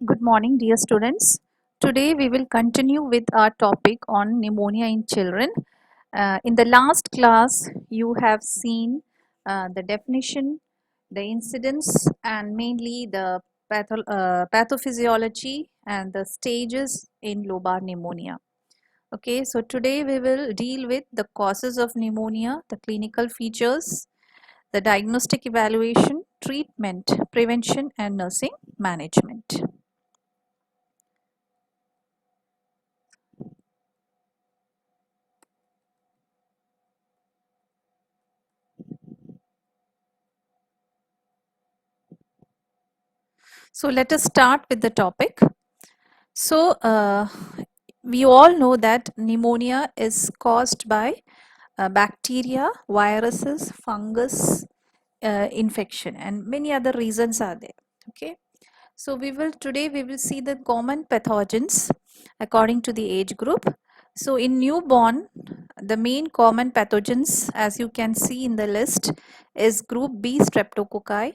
Good morning, dear students. Today we will continue with our topic on pneumonia in children. In the last class, you have seen the definition, the incidence, and mainly the pathophysiology and the stages in lobar pneumonia. Okay, so today we will deal with the causes of pneumonia, the clinical features, the diagnostic evaluation, treatment, prevention, and nursing management. So let us start with the topic. So we all know that pneumonia is caused by bacteria, viruses, fungus infection, and many other reasons are there. Okay. So today we will see the common pathogens according to the age group. So in newborn, the main common pathogens, as you can see in the list, is group B streptococci,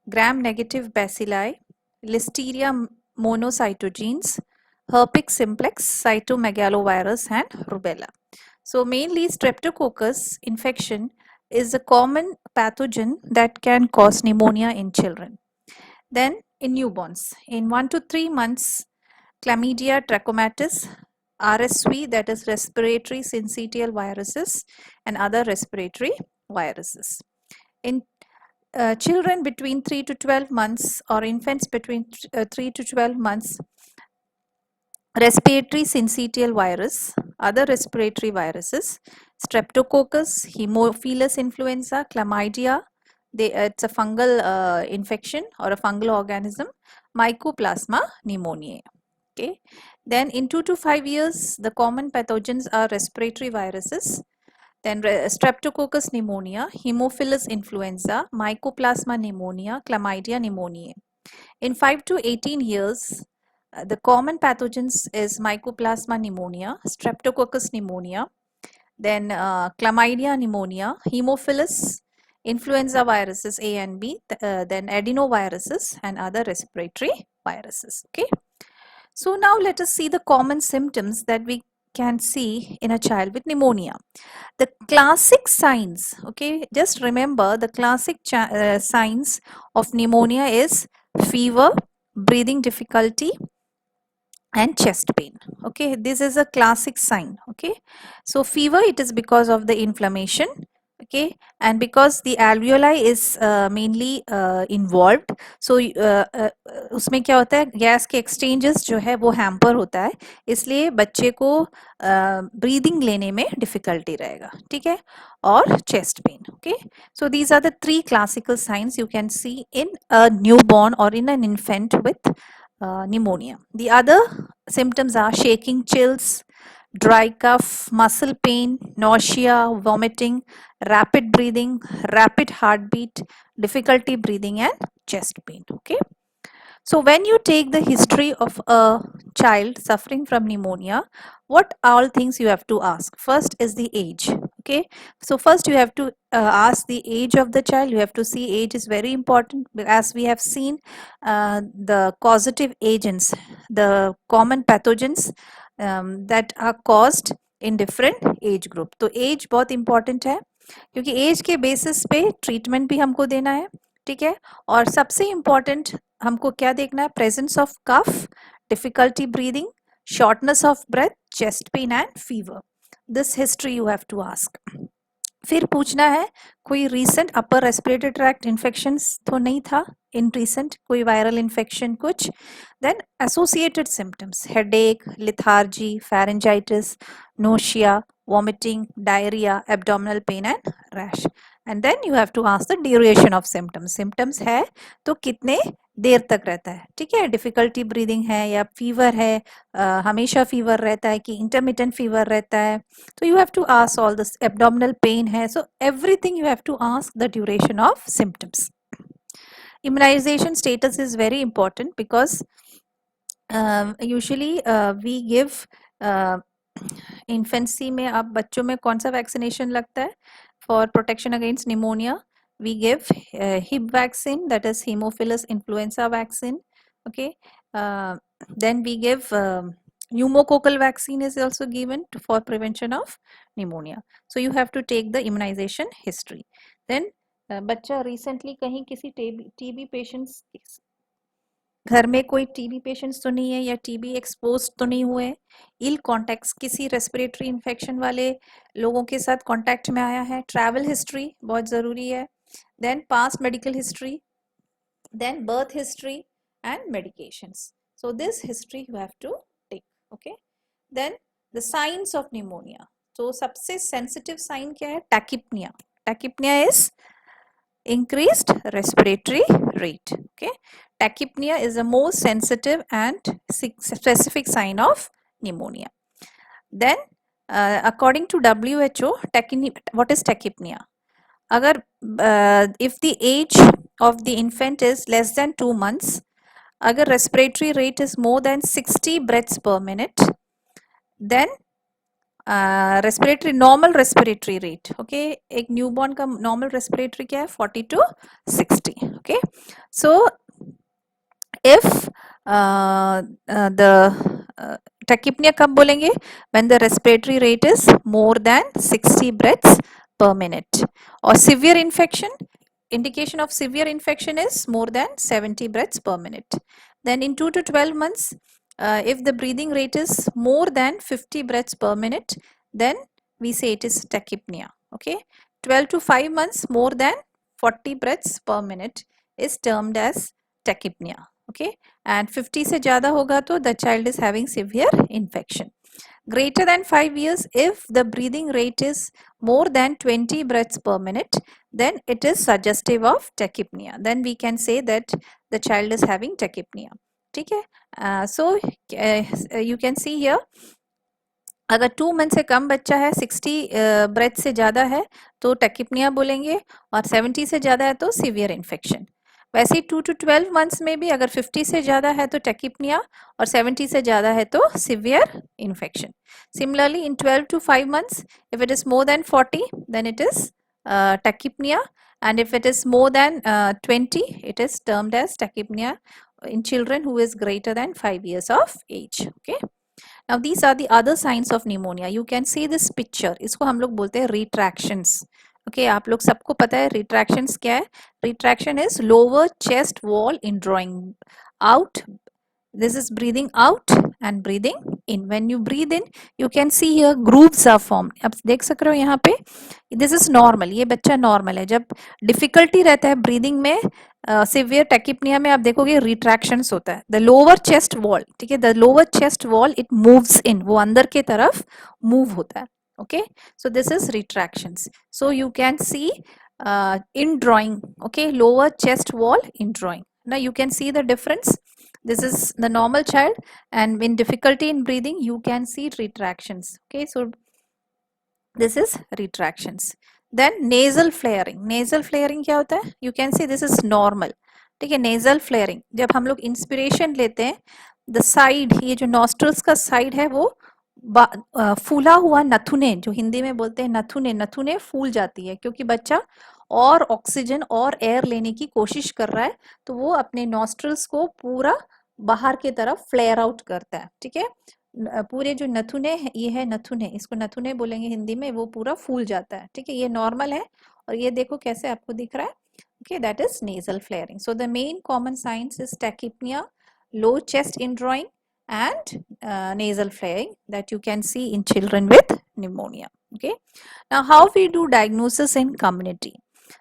gram-negative bacilli, Listeria monocytogenes, Herpes simplex, cytomegalovirus, and rubella. So mainly streptococcus infection is a common pathogen that can cause pneumonia in children. Then in newborns, in 1 to 3 months, chlamydia trachomatis, RSV, that is respiratory syncytial viruses, and other respiratory viruses. In children between 3 to 12 months or infants between 3 to 12 months, respiratory syncytial virus, other respiratory viruses, streptococcus, Haemophilus influenza, chlamydia, it's a fungal infection or a fungal organism, mycoplasma pneumoniae. Okay. Then in 2 to 5 years, the common pathogens are respiratory viruses, then streptococcus pneumonia, Haemophilus influenza, mycoplasma pneumonia, chlamydia pneumoniae. In 5 to 18 years, the common pathogens is mycoplasma pneumonia, streptococcus pneumonia, then chlamydia pneumonia, Haemophilus influenza viruses A and B, then adenoviruses and other respiratory viruses. Okay. So now let us see the common symptoms that we can see in a child with pneumonia. The classic signs, okay, just remember the classic signs of pneumonia is fever, breathing difficulty, and chest pain. Okay, this is a classic sign. Okay, so fever, it is because of the inflammation. Okay, and because the alveoli is mainly involved, so उसमें क्या होता है, gas के exchanges जो है वो hamper होता है, इसलिए बच्चे को ब्रीदिंग लेने में डिफिकल्टी रहेगा. ठीक है, और chest pain. Okay, so these are the three classical signs you can see in a newborn or in an infant with pneumonia. The other symptoms are shaking, chills, dry cough, muscle pain, nausea, vomiting, rapid breathing, rapid heartbeat, difficulty breathing, and chest pain. Okay. So when you take the history of a child suffering from pneumonia, what all things you have to ask? First is the age. Okay. So first you have to ask the age of the child. You have to see age is very important, as we have seen the causative agents, the common pathogens that are caused in different age group. तो age बहुत important है, क्योंकि as के basis पे treatment भी हमको देना है. ठीक है, और सबसे इम्पोर्टेंट हमको क्या देखना है? Presence of cough, difficulty breathing, shortness of breath, chest pain and fever. This history you have to ask. फिर पूछना है कोई recent upper respiratory tract infection तो नहीं था इन रीसेंट, कोई वायरल इन्फेक्शन कुछ. Then associated symptoms, headache, lethargy, pharyngitis, nausea, vomiting, diarrhea, abdominal pain and rash. And then you have to ask the duration of symptoms. Symptoms है तो कितने देर तक रहता है. ठीक है, डिफिकल्टी ब्रीदिंग है या फीवर है, हमेशा फीवर रहता है कि इंटरमिटेंट फीवर रहता है. तो you have to ask all this. Abdominal pain है, so everything you have to ask the duration of symptoms. Immunization status is very important because usually we give infancy में अब बच्चों में कौन सा वैक्सीनेशन लगता है for protection against pneumonia? We give Hib vaccine, that is haemophilus influenza vaccine. Okay, Then we give pneumococcal vaccine is also given for prevention of pneumonia. So you have to take the immunization history. Then बच्चा recently कहीं किसी TB patients घर में कोई TB patients तो नहीं है या टीबी एक्सपोज तो नहीं हुए, इल कॉन्टैक्ट्स किसी रेस्पिरेटरी इन्फेक्शन वाले लोगों के साथ कांटेक्ट में आया है, ट्रैवल हिस्ट्री बहुत ज़रूरी है, then past medical history, then birth history and medications. So this history you have to take. Okay, then the signs of pneumonia. So सबसे sensitive sign क्या है? Tachypnea. Tachypnea is increased respiratory rate. Okay, tachypnea is the most sensitive and specific sign of pneumonia. Then according to WHO, what is tachypnea? अगर if the age of the infant is less than 2 months, अगर respiratory rate is more than 60 breaths per minute, then respiratory normal respiratory rate, okay, एक newborn का normal respiratory क्या है 40 to 60, okay. So if the tachypnea कब बोलेंगे? When the respiratory rate is more than 60 breaths per minute. Or severe infection, indication of severe infection is more than 70 breaths per minute. Then in 2 to 12 months, if the breathing rate is more than 50 breaths per minute, then we say it is tachypnea. Okay, 12 to 5 months, more than 40 breaths per minute is termed as tachypnea. Okay, and 50 से ज़्यादा होगा तो the child is having severe infection. Greater than 5 years, if the breathing rate is more than 20 breaths per minute, then it is suggestive of tachypnea. Then we can say that the child is having tachypnea. ठीक है? So you can see here, अगर 2 month से कम बच्चा है, 60 breath से ज़्यादा है तो tachypnea बोलेंगे, और 70 से ज़्यादा है तो severe infection. वैसे ही 2 to 12 मंथ्स में भी अगर 50 से ज़्यादा है तो tachypnea और 70 से ज़्यादा है तो severe infection. Similarly, in 12 to 5 months, if it is more than 40, then it is tachypnea, and if it is more than 20, it is termed as tachypnea in children who is greater than 5 years of age. Okay. Now these are the other signs of pneumonia. You can see this picture. इसको हम लोग बोलते हैं retractions. Okay, आप लोग सबको पता है retractions क्या है? Retraction is lower chest wall indrawing out. This is breathing out and breathing in. When you breathe in, you can see here grooves are formed. आप देख सक रहे हो यहाँ पे. This is normal. ये बच्चा normal है. जब difficulty रहता है breathing में, severe tachypnea में आप देखोगे retractions होता है. The lower chest wall, ठीक है, the lower chest wall it moves in. वो अंदर के तरफ move होता है. Okay, so this is retractions. So you can see indrawing. Okay, lower chest wall indrawing. Now you can see the difference. This is the normal child, and in difficulty in breathing you can see retractions. Okay, so this is retractions. Then nasal flaring. Nasal flaring क्या होता है? You can see this is normal. ठीक है, nasal flaring जब हम लोग inspiration लेते हैं, the side, ये जो nostrils का side है वो फूला हुआ नथुने, जो हिंदी में बोलते हैं नथुने, नथुने फूल जाती है क्योंकि बच्चा और ऑक्सीजन और एयर लेने की कोशिश कर रहा है, तो वो अपने नॉस्ट्रल्स को पूरा बाहर की तरफ फ्लेयर आउट करता है. ठीक है, पूरे जो नथुने, ये है नथुने, इसको नथुने बोलेंगे हिंदी में, वो पूरा फूल जाता है. ठीक है, ये नॉर्मल है, और ये देखो कैसे आपको दिख रहा है. Okay, that is nasal flaring. So the main common signs is tachypnea, low chest indrawing, and nasal flaring that you can see in children with pneumonia. Okay, now how we do diagnosis in community?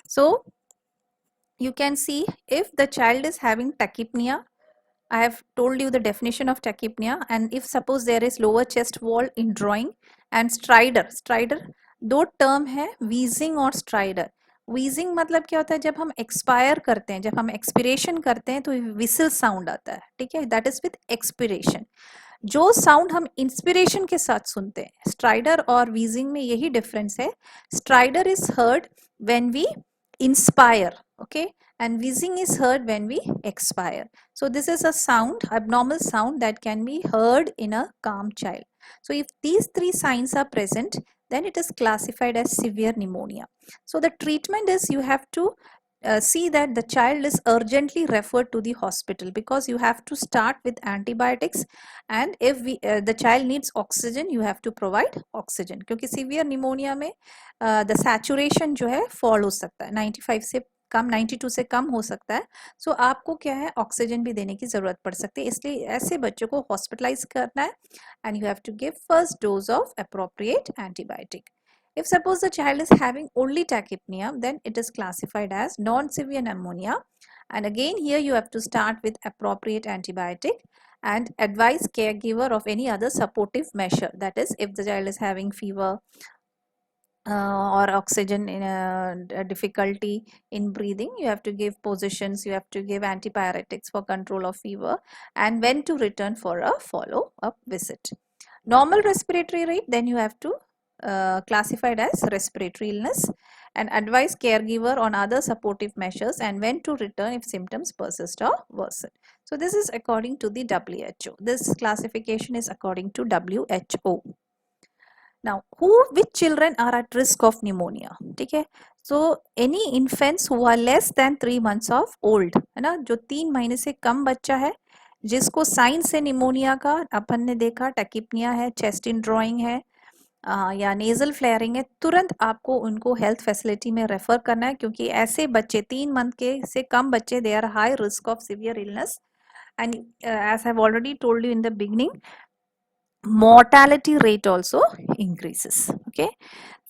So you can see if the child is having tachypnea, I have told you the definition of tachypnea, and if suppose there is lower chest wall indrawing and stridor, stridor दो term है, wheezing और stridor. Wheezing मतलब क्या होता है? जब हम expire करते हैं, जब हम एक्सपिरेशन करते हैं तो विसल साउंड आता है. ठीक है, दैट इज विथ एक्सपिरेशन. जो साउंड हम इंस्पिरेशन के साथ सुनते हैं, स्ट्राइडर और वीजिंग में यही डिफरेंस है. Stridor is heard when we inspire, okay, and wheezing is heard when we expire. So this is a sound, abnormal sound, that can be heard in a calm child. So if these three signs are present, then it is classified as severe pneumonia. So the treatment is you have to see that the child is urgently referred to the hospital, because you have to start with antibiotics, and if the child needs oxygen, you have to provide oxygen, क्योंकि severe pneumonia में the saturation जो है fall हो सकता है 95 से कम, 92 से कम हो सकता है. सो आपको क्या है, ऑक्सीजन भी देने की जरूरत पड़ सकती है, इसलिए ऐसे बच्चों को हॉस्पिटलाइज करना है, and you have to give first dose of appropriate antibiotic. If suppose the child is having only tachypnea, then it is classified as non-severe pneumonia. And again, here you have to start with appropriate antibiotic and advise caregiver of any other supportive measure. That is, if the child is having fever or oxygen difficulty in breathing, you have to give positions, you have to give antipyretics for control of fever, and when to return for a follow-up visit. Normal respiratory rate, then you have to classified as respiratory illness, and advise caregiver on other supportive measures and when to return if symptoms persist or worsen. So this is according to the WHO. This classification is according to WHO. Now, which children are at risk of pneumonia? ठीक है, so any infants who are less than 3 months of old, है ना, जो 3 महीने से कम बच्चा है, जिसको साइन से निमोनिया का अपन ने देखा, टैकिपनिया है, चेस्ट इन ड्रॉइंग है, या नेजल फ्लेयरिंग है, तुरंत आपको उनको हेल्थ फैसिलिटी में रेफर करना है, क्योंकि ऐसे बच्चे 3 मंथ के से कम बच्चे, they are high risk of severe illness, and as I have already told you in the beginning, mortality rate also increases. Okay,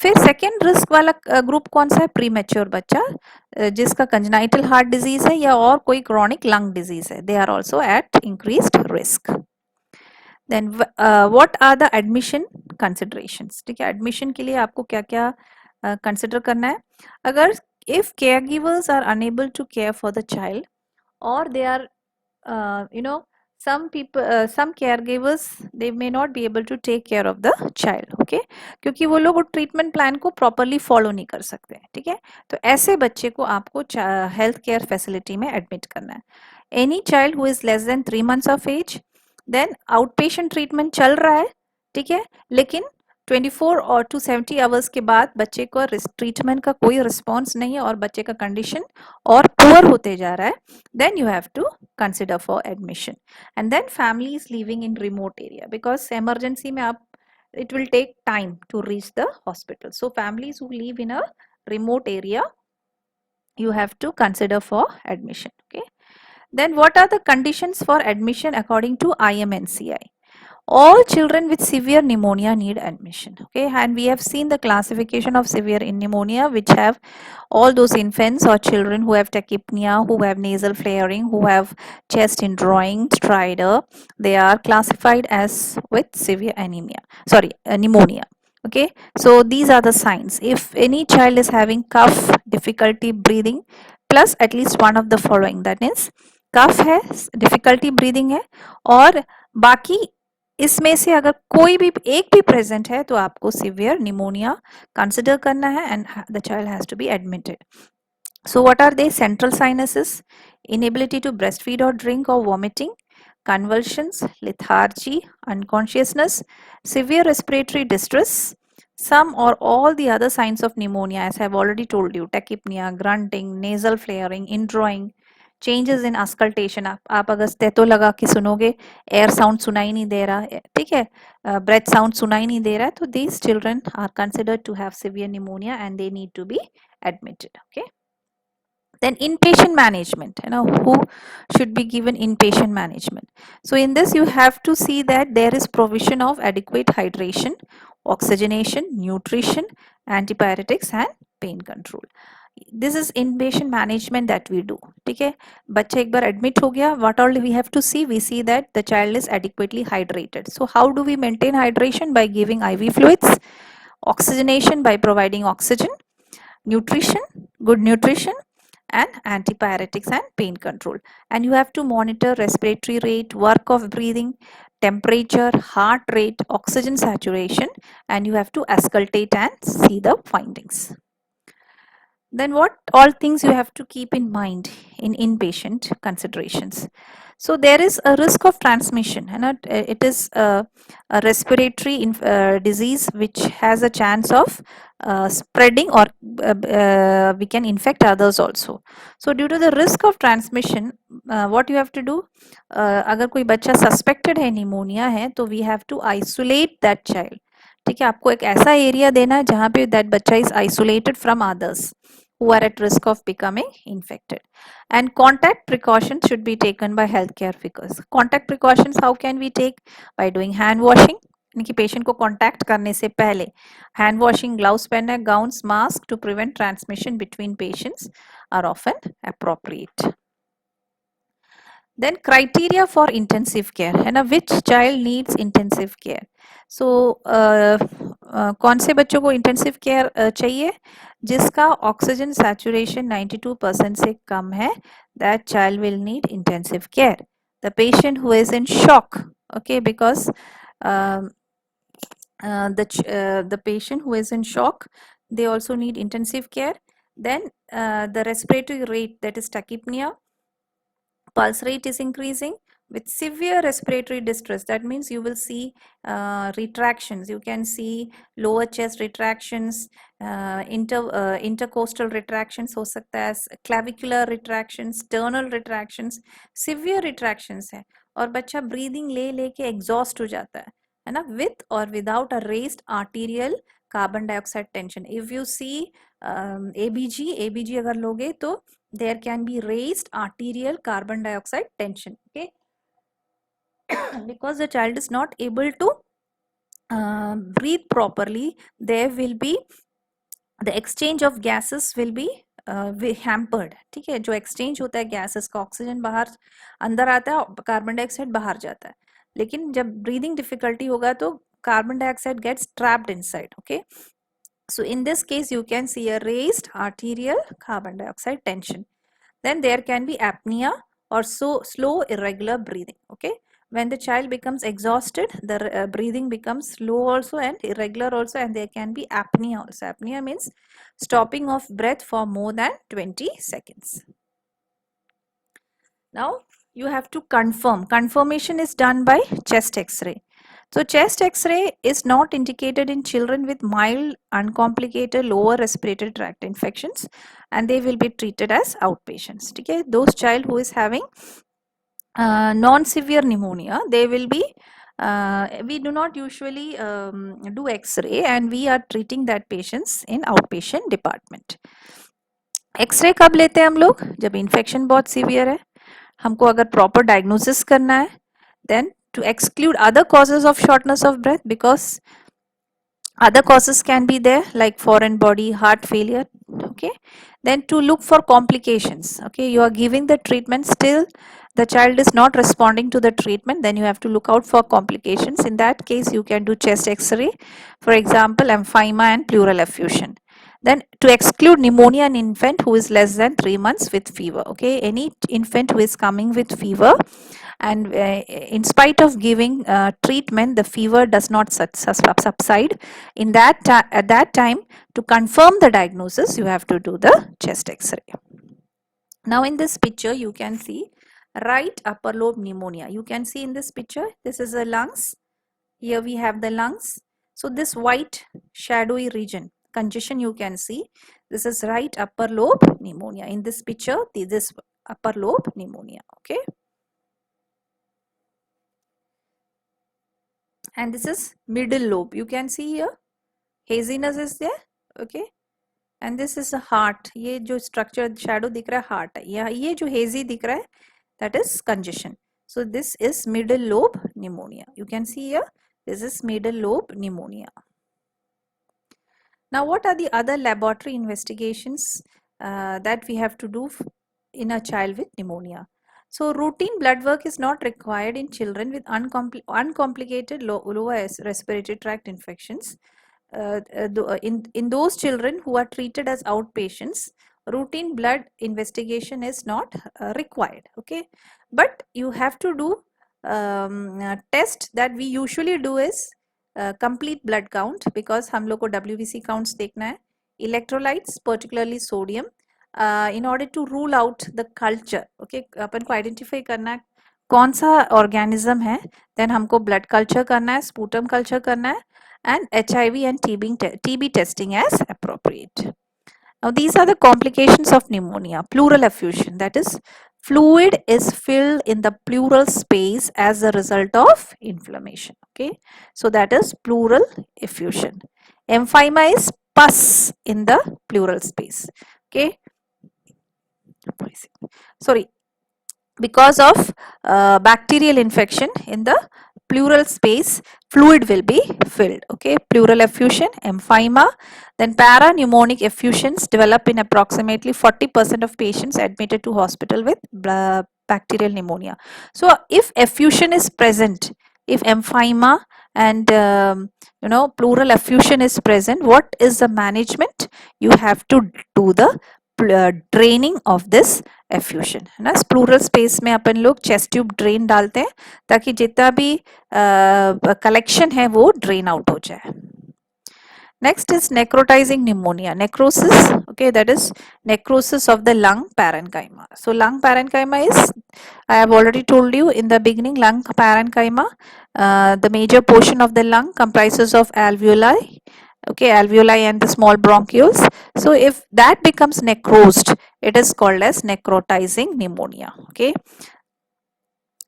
फिर सेकेंड रिस्क वाला ग्रुप कौन सा है, प्रीमेच्योर बच्चा जिसका कंजेनाइटल हार्ट डिजीज है या और कोई क्रॉनिक लंग डिजीज है, they are also at increased risk. Then what are the admission considerations. ठीक है, एडमिशन के लिए आपको क्या क्या कंसिडर करना है. अगर if care givers are unable to care for the child, और they are some people, some caregivers, they may not be able to take care of the child. Okay, क्योंकि वो लोग ट्रीटमेंट प्लान को properly follow नहीं कर सकते हैं. ठीक है, तो ऐसे बच्चे को आपको हेल्थ केयर फैसिलिटी में एडमिट करना है. Any child who is less than 3 months of age, then out patient treatment चल रहा है. ठीक है, लेकिन 24 और टू 70 आवर्स के बाद बच्चे को ट्रीटमेंट का कोई रिस्पॉन्स नहीं है और बच्चे का कंडीशन और पुअर होते जा रहा है, then you have to consider for admission. And then family is living in remote area, because emergency में आप, it will take time to reach the hospital. So families who live in a remote area, you have to consider for admission. Okay, then what are the conditions for admission according to IMNCI? All children with severe pneumonia need admission. Okay, and we have seen the classification of severe pneumonia, which have all those infants or children who have tachypnea, who have nasal flaring, who have chest indrawing, stridor. They are classified as with severe anemia, sorry, pneumonia. Okay, so these are the signs. If any child is having cough, difficulty breathing, plus at least one of the following, that is कफ है, difficulty breathing है, और बाकी इसमें से अगर कोई भी एक भी प्रेजेंट है, तो आपको सिवियर निमोनिया कंसिडर करना है, and the child has to be admitted. So what are they? Central sinuses, inability to breastfeed or drink or vomiting, convulsions, lethargy, unconsciousness, severe respiratory distress, some or all the other signs of pneumonia, as I have already told you, tachypnea, grunting, nasal flaring, indrawing, changes in auscultation. आप अगर stetho लगा के सुनोगे, air sound सुनाई नहीं दे रहा है, ठीक है, ब्रेथ साउंड सुनाई नहीं दे रहा है, तो these children are considered to have severe pneumonia and they need to be admitted. Okay, then inpatient management, who should be given inpatient management. So in this you have to see that there is provision of adequate hydration, oxygenation, nutrition, antipyretics and pain control. This is inpatient management that we do. ठीक है, बच्चा एक बार admit हो गया, what all we have to see? We see that the child is adequately hydrated. So how do we maintain hydration? By giving IV fluids, oxygenation by providing oxygen, nutrition, good nutrition, and antipyretics and pain control. And you have to monitor respiratory rate, work of breathing, temperature, heart rate, oxygen saturation, and you have to auscultate and see the findings. Then what all things you have to keep in mind in inpatient considerations? So there is a risk of transmission, and it is a respiratory disease which has a chance of spreading, or we can infect others also. So due to the risk of transmission, what you have to do, अगर कोई बच्चा suspected है pneumonia है, तो we have to isolate that child. ठीक है, आपको एक ऐसा एरिया देना है जहाँ पे that बच्चा is isolated from others who are at risk of becoming infected. And contact precautions should be taken by healthcare workers. Contact precautions how can we take? By doing hand washing, यानी कि patient को contact करने से पहले hand washing, gloves पहनना, gowns, mask to prevent transmission between patients are often appropriate. Then criteria for intensive care है ना, which child needs intensive care. So कौन से बच्चों को intensive care चाहिए? जिसका ऑक्सीजन सैचुरेशन 92% से कम है, that child will need intensive care. The patient who is in shock, okay, because the patient who is in shock, they also need intensive care. Then the respiratory rate, that is tachypnea, pulse rate is increasing with severe respiratory distress. That means you will see retractions. You can see lower chest retractions, intercostal retractions हो सकता है, clavicular retractions, sternal retractions, severe retractions है, और बच्चा breathing ले लेके exhaust हो जाता है ना, with or without a raised arterial carbon dioxide tension. If you see ABG अगर लोगे तो there can be raised arterial carbon dioxide tension, okay, because the child is not able to breathe properly. There will be the exchange of gases will be hampered. ठीक है, जो exchange होता है gases का, oxygen बाहर अंदर आता है, कार्बन डाइऑक्साइड बाहर जाता है, लेकिन जब breathing difficulty होगा तो carbon dioxide gets trapped inside, okay. So in this case you can see a raised arterial carbon dioxide tension. Then there can be apnea or slow irregular breathing, okay. When the child becomes exhausted, the breathing becomes slow also and irregular also, and there can be apnea also. Apnea means stopping of breath for more than 20 seconds. Now you have to confirm. Confirmation is done by chest x-ray. So chest x-ray is not indicated in children with mild uncomplicated lower respiratory tract infections, and they will be treated as outpatients. Okay, those child who is having non-severe pneumonia, they will be we do not usually do x-ray, and we are treating that patients in outpatient department. x-ray कब लेते हैं हम लोग? जब infection बहुत severe है, हमको अगर proper diagnosis करना है, then to exclude other causes of shortness of breath, because other causes can be there like foreign body, heart failure, okay. Then to look for complications, okay, you are giving the treatment, still the child is not responding to the treatment, then you have to look out for complications. In that case you can do chest x-ray, for example emphysema and pleural effusion. Then to exclude pneumonia in infant who is less than 3 months with fever, okay, any infant who is coming with fever and in spite of giving treatment the fever does not subside, in that at that time, to confirm the diagnosis you have to do the chest x-ray. Now in this picture you can see right upper lobe pneumonia. You can see in this picture, this is the lungs, here we have the lungs. So this white shadowy region, congestion, you can see this is right upper lobe pneumonia. In this picture this upper lobe pneumonia, okay. And this is middle lobe, you can see here haziness is there, okay. And this is a heart, ये जो structure shadow दिख रहा है heart है, ये जो hazy दिख रहा है that is congestion. So this is middle lobe pneumonia, you can see here this is middle lobe pneumonia. Now what are the other laboratory investigations that we have to do in a child with pneumonia? So routine blood work is not required in children with uncomplicated lower respiratory tract infections. In those children who are treated as outpatients, routine blood investigation is not required, okay. But you have to do test that we usually do is complete blood count, because हम लोग को WBC counts देखना है, electrolytes particularly sodium, in order to rule out the culture, okay. अपन को identify करना है कौन सा ऑर्गेनिज्म है, देन हमको ब्लड कल्चर करना है, स्पूटम कल्चर करना है, and HIV and TB testing as appropriate. Now these are the complications of pneumonia. Pleural effusion, that is fluid is filled in the pleural space as a result of inflammation. Okay, so that is pleural effusion. Emphysema is pus in the pleural space. Okay, sorry, because of bacterial infection in the pleural space, fluid will be filled. Okay, pleural effusion, emphysema. Then parapneumonic effusions develop in approximately 40% of patients admitted to hospital with bacterial pneumonia. So if effusion is present, if emphysema and pleural effusion is present, what is the management? You have to do the draining of this एफ्यूशन है ना. Plural space में अपन लोग chest tube drain डालते हैं ताकि जितना भी collection है वो ड्रेन आउट हो जाए. Next is necrotizing pneumonia. Necrosis, okay, that is necrosis of the lung parenchyma. So lung parenchyma is, I have already told you in the beginning, lung parenchyma, the major portion of the lung comprises of alveoli, okay, alveoli and the small bronchioles. So if that becomes necrosed, it is called as necrotizing pneumonia. Okay.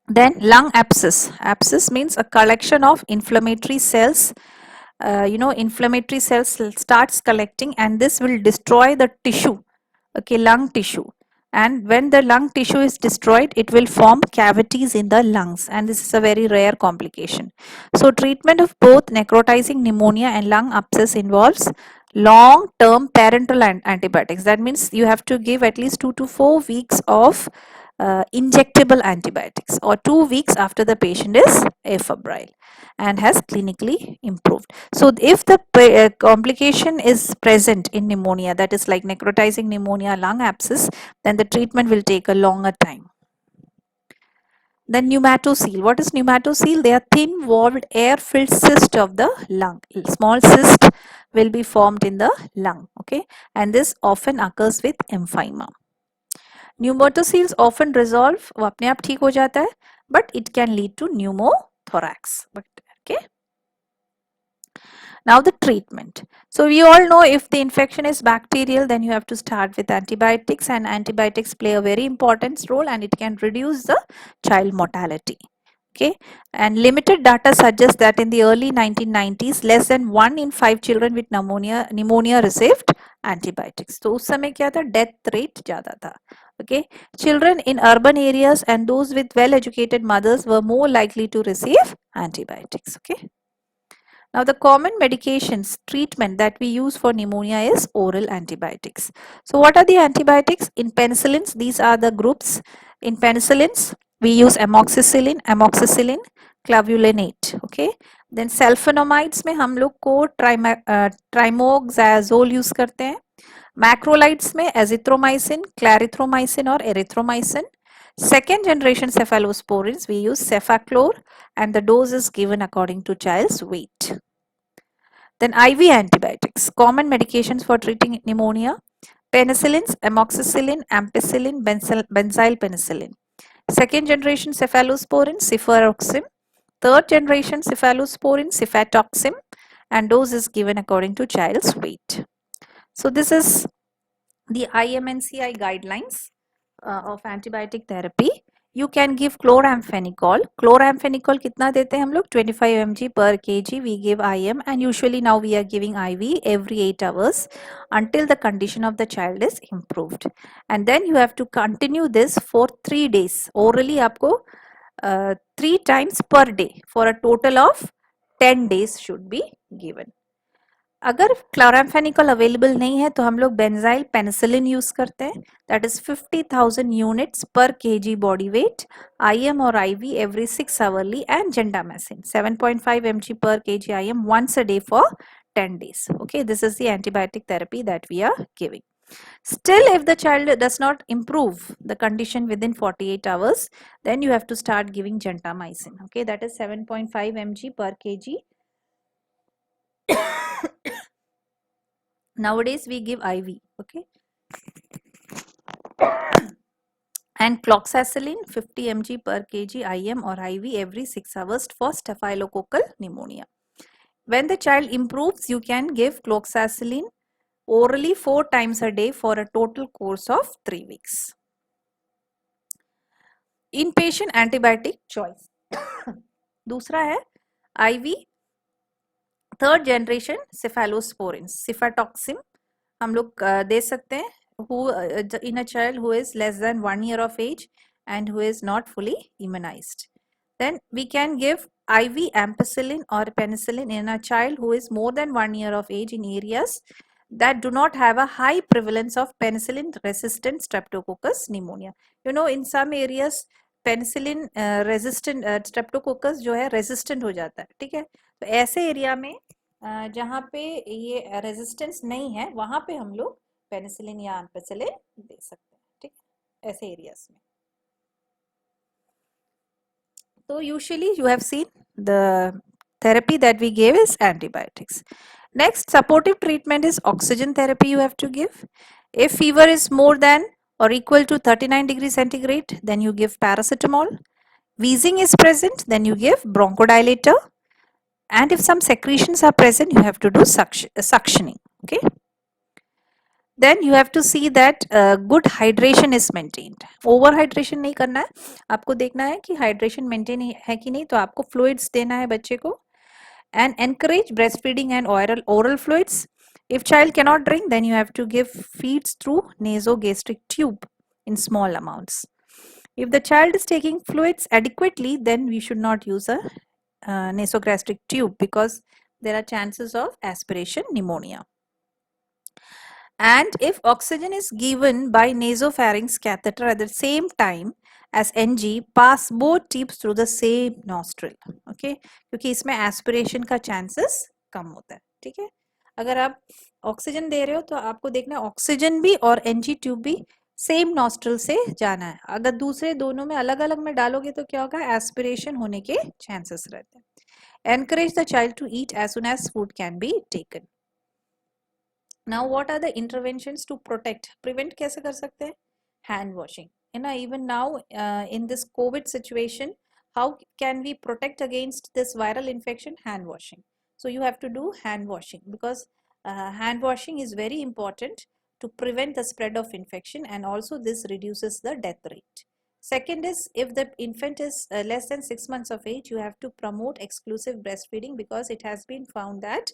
Then lung abscess. Abscess means a collection of inflammatory cells. Inflammatory cells starts collecting and this will destroy the tissue, okay, lung tissue. And when the lung tissue is destroyed, it will form cavities in the lungs, and this is a very rare complication. So treatment of both necrotizing pneumonia and lung abscess involves long-term parenteral antibiotics. That means you have to give at least 2 to 4 weeks of injectable antibiotics, or 2 weeks after the patient is afebrile and has clinically improved. So if the complication is present in pneumonia, that is like necrotizing pneumonia, lung abscess, then the treatment will take a longer time. Then pneumatocele. What is pneumatocele? They are thin walled air filled cyst of the lung. Small cyst will be formed in the lung. Okay, and this often occurs with emphysema. Pneumatoceles often resolve, वो अपने आप ठीक हो जाता है, but it can lead to pneumothorax. But okay. Now the treatment. So we all know if the infection is bacterial, then you have to start with antibiotics, and antibiotics play a very important role and it can reduce the child mortality. Okay, and limited data suggests that in the early 1990s, less than 1 in 5 children with pneumonia received antibiotics. So उस समय क्या था, death rate ज़्यादा था. Okay, children in urban areas and those with well-educated mothers were more likely to receive antibiotics. Okay. Now the common medications treatment that we use for pneumonia is oral antibiotics. So what are the antibiotics? In penicillins, these are the groups. In penicillins, we use amoxicillin, clavulanate. Okay. Then sulfonamides में हम लोग को ट्राइमोक्साजोल use करते हैं. Macrolides में azithromycin, clarithromycin और erythromycin. Second generation cephalosporins, we use cefaclor and the dose is given according to child's weight. Then IV antibiotics, common medications for treating pneumonia: penicillins, amoxicillin, ampicillin, benzyl penicillin. Second generation cephalosporin, cefuroxime. Third generation cephalosporin, cefatoxime, and dose is given according to child's weight. So this is the IMNCI guidelines of antibiotic therapy. You can give chloramphenicol. Chloramphenicol कितना देते हैं हम लोग? 25 mg per kg we give IM, and usually now we are giving IV every 8 hours until the condition of the child is improved. And then you have to continue this for 3 days. Orally आपको 3 times per day for a total of 10 days should be given. अगर क्लोराम्फेनिकल available नहीं है तो हम लोग benzyl penicillin use करते हैं. That is 50,000 units पर केजी बॉडी वेट, IM और IV every 6 hourly, and gentamicin 7.5 mg per kg IM once a day for 10 days. Okay, this is the antibiotic therapy that we are giving. Still, if the child does not improve the condition within 48 hours, then you have to start giving gentamicin. Okay, that is 7.5 mg per kg. Nowadays we give IV. Okay, and cloxacillin 50 mg per kg IM or IV every 6 hours for staphylococcal pneumonia. When the child improves, you can give cloxacillin orally 4 times a day for a total course of 3 weeks. Inpatient antibiotic choice. दूसरा है IV third generation cephalosporin, सिफाटॉक्सिम हम लोग दे सकते हैं who in a child who is less than 1 year of age and who is not fully immunized. Then we can give IV ampicillin or penicillin in a child who is more than 1 year of age in areas that do not have a high prevalence of penicillin resistant streptococcus pneumonia. You know, in some areas penicillin resistant streptococcus जो है resistant हो जाता है, ठीक है. तो ऐसे area में जहाँ पे ये रेजिस्टेंस नहीं है वहां पे हम लोग पेनिसिलिन या एम्पिसिलिन दे सकते हैं, ठीक है, ऐसे एरियाज में. So usually you have seen the therapy that we gave is antibiotics. Next, supportive treatment is oxygen therapy you have to give. If fever is more than or equal to 39 degrees centigrade, then you give paracetamol. Wheezing is present, then you give bronchodilator. And if some secretions are present, you have to do suctioning. Okay. Then you have to see that good hydration is maintained. Over hydration नहीं करना है, आपको देखना है कि hydration maintain है कि नहीं, तो आपको fluids देना है बच्चे को. And encourage breastfeeding and oral fluids. If child cannot drink, then you have to give feeds through nasogastric tube in small amounts. If the child is taking fluids adequately, then we should not use a nasogastric tube because there are chances of aspiration pneumonia. And if oxygen is given by nasopharynx catheter at the same time as NG, pass both tubes through the same nostril. Okay, क्योंकि इसमें aspiration का chances कम होता है, ठीक है. अगर आप oxygen दे रहे हो तो आपको देखना है ऑक्सीजन भी और NG ट्यूब भी सेम नॉस्ट्रल से जाना है. अगर दूसरे दोनों में अलग अलग में डालोगे तो क्या होगा, एस्पिरेशन होने के चांसेस रहते हैं. Encourage the child to eat as soon as food can be taken. Now what are the interventions to prevent कैसे कर सकते हैं, hand washing, you know. Even now in this COVID situation, how can we protect against this viral infection? Hand washing. So you have to do hand washing because hand washing is very important to prevent the spread of infection, and also this reduces the death rate. Second is, if the infant is less than 6 months of age, you have to promote exclusive breastfeeding because it has been found that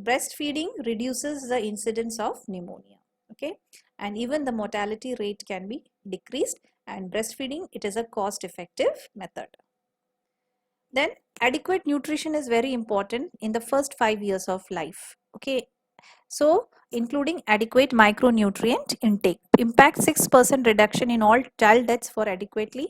breastfeeding reduces the incidence of pneumonia. Okay, and even the mortality rate can be decreased, and breastfeeding, it is a cost effective method. Then adequate nutrition is very important in the first 5 years of life. Okay, so including adequate micronutrient intake impact 6% reduction in all child deaths for adequately.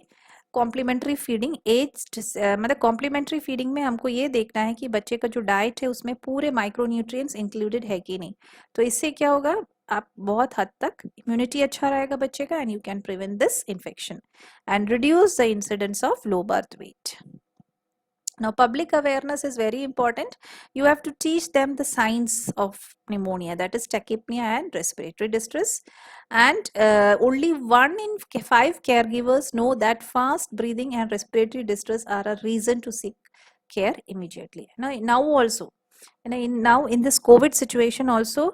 Complementary feeding as मतलब complementary feeding में हमको ये देखना है कि बच्चे का जो डाइट है उसमें पूरे माइक्रोन्यूट्रिएंट्स इंक्लूडेड है कि नहीं. तो इससे क्या होगा, आप बहुत हद तक इम्यूनिटी अच्छा रहेगा बच्चे का, and you can prevent this infection and reduce the incidence of low birth weight. Now, public awareness is very important. You have to teach them the signs of pneumonia, that is tachypnea and respiratory distress. And only 1 in 5 caregivers know that fast breathing and respiratory distress are a reason to seek care immediately. Now also, now in this COVID situation also,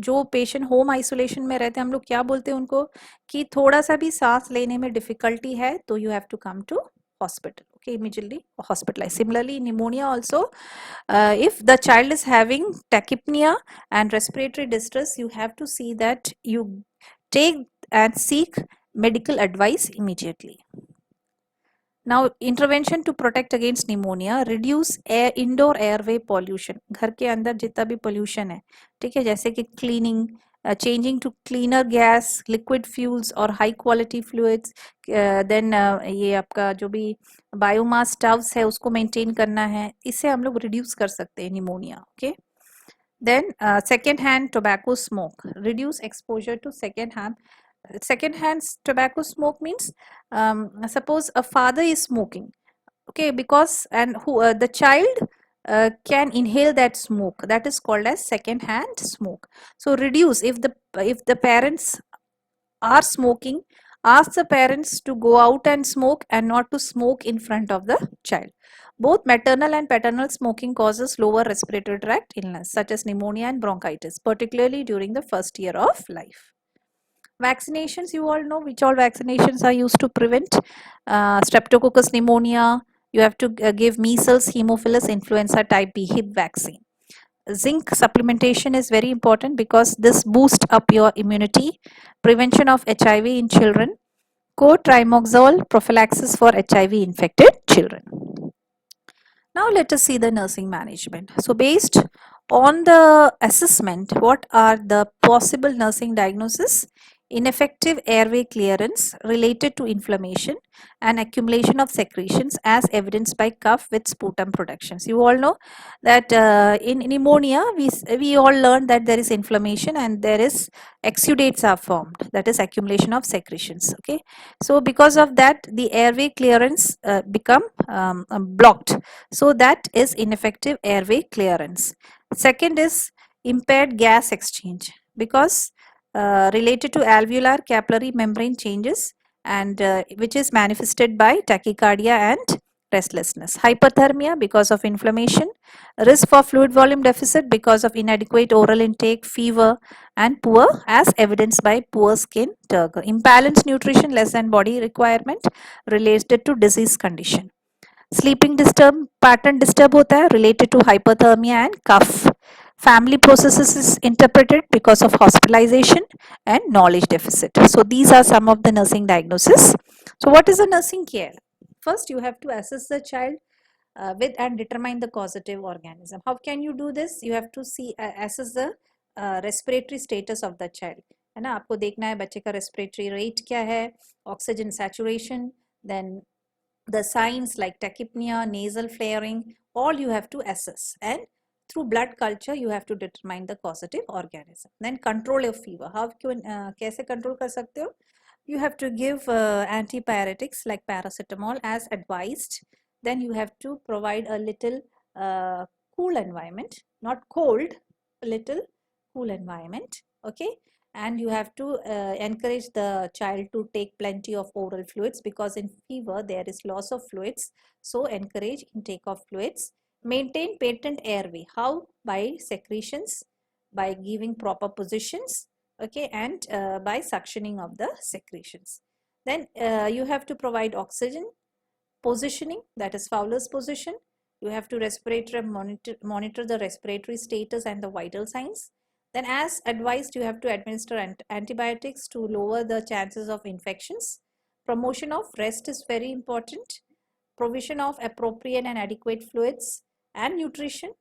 जो patient home isolation में रहते हैं, हम लोग क्या बोलते हैं उनको कि थोड़ा सा भी सांस लेने में डिफिकल्टी है तो you have to come to hospital. Okay, immediately hospitalize. Similarly, pneumonia also, if the child is having tachypnea and respiratory distress, you have to see that you take and seek medical advice immediately. Now, intervention to protect against pneumonia, reduce indoor airway pollution. घर के अंदर जितना भी pollution है, ठीक है, जैसे कि cleaning, changing to cleaner gas, liquid fuels और high quality fluids. Then ये आपका जो भी biomass stoves है उसको maintain करना है, इससे हम लोग reduce कर सकते हैं pneumonia. Okay. Then second hand tobacco smoke, reduce exposure to second hand tobacco smoke means suppose a father is smoking, okay, because and who the child can inhale that smoke, that is called as second hand smoke. So reduce if the parents are smoking, ask the parents to go out and smoke and not to smoke in front of the child. Both maternal and paternal smoking causes lower respiratory tract illness such as pneumonia and bronchitis, particularly during the first year of life. Vaccinations, you all know which all vaccinations are used to prevent streptococcus pneumonia. You have to give measles, haemophilus influenza type B hib vaccine. Zinc supplementation is very important because this boosts up your immunity. Prevention of HIV in children. Cotrimoxazole prophylaxis for HIV infected children. Now let us see the nursing management. So based on the assessment, what are the possible nursing diagnosis? Ineffective airway clearance related to inflammation and accumulation of secretions as evidenced by cough with sputum productions. You all know that in pneumonia, we all learned that there is inflammation and there is exudates are formed, that is accumulation of secretions. Okay, so because of that the airway clearance become blocked, so that is ineffective airway clearance. Second is impaired gas exchange because related to alveolar capillary membrane changes and which is manifested by tachycardia and restlessness. Hyperthermia because of inflammation, risk for fluid volume deficit because of inadequate oral intake, fever and poor as evidenced by poor skin turgor. Imbalanced nutrition less than body requirement related to disease condition. Sleeping disturb pattern disturb होता है related to hyperthermia and cough. Family processes is interpreted because of hospitalization and knowledge deficit. So these are some of the nursing diagnosis. So what is the nursing care? First you have to assess the child with and determine the causative organism. How can you do this? You have to see assess the respiratory status of the child. है ना, आपको देखना है बच्चे का respiratory rate क्या है, oxygen saturation, then the signs like tachypnea, nasal flaring, all you have to assess, and through blood culture you have to determine the causative organism. Then control of fever. How कैसे control कर सकते हो? You have to give antipyretics like paracetamol as advised. Then you have to provide a little cool environment, not cold, a little cool environment. Okay, and you have to encourage the child to take plenty of oral fluids because in fever there is loss of fluids, so encourage intake of fluids. Maintain patent airway. How? By secretions, by giving proper positions, okay, and by suctioning of the secretions. Then you have to provide oxygen. Positioning, that is Fowler's position. You have to monitor the respiratory status and the vital signs. Then as advised, you have to administer antibiotics to lower the chances of infections. Promotion of rest is very important. Provision of appropriate and adequate fluids and nutrition.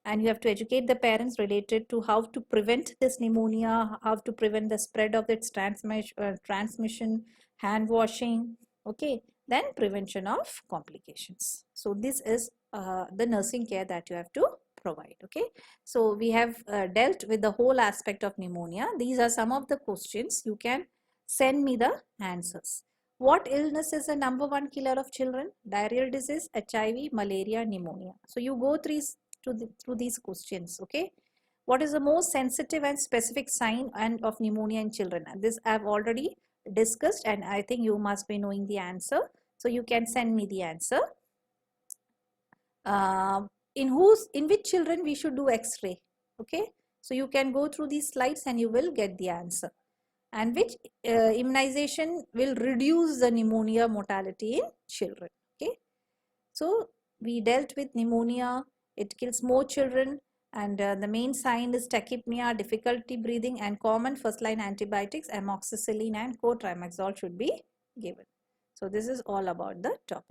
And you have to educate the parents related to how to prevent this pneumonia, how to prevent the spread of its transmission, hand washing. Okay, then prevention of complications. So this is the nursing care that you have to provide. Okay, so we have dealt with the whole aspect of pneumonia. These are some of the questions. You can send me the answers. What illness is the number one killer of children? Diarrheal disease, HIV, malaria, pneumonia. So you go through these questions. Okay, what is the most sensitive and specific sign of pneumonia in children? This I have already discussed and I think you must be knowing the answer. So you can send me the answer. In which children we should do X-ray? Okay, so you can go through these slides and you will get the answer. And which immunization will reduce the pneumonia mortality in children? Okay, so we dealt with pneumonia. It kills more children, and the main sign is tachypnea, difficulty breathing, and common first line antibiotics amoxicillin and cotrimoxazole should be given. So this is all about the topic.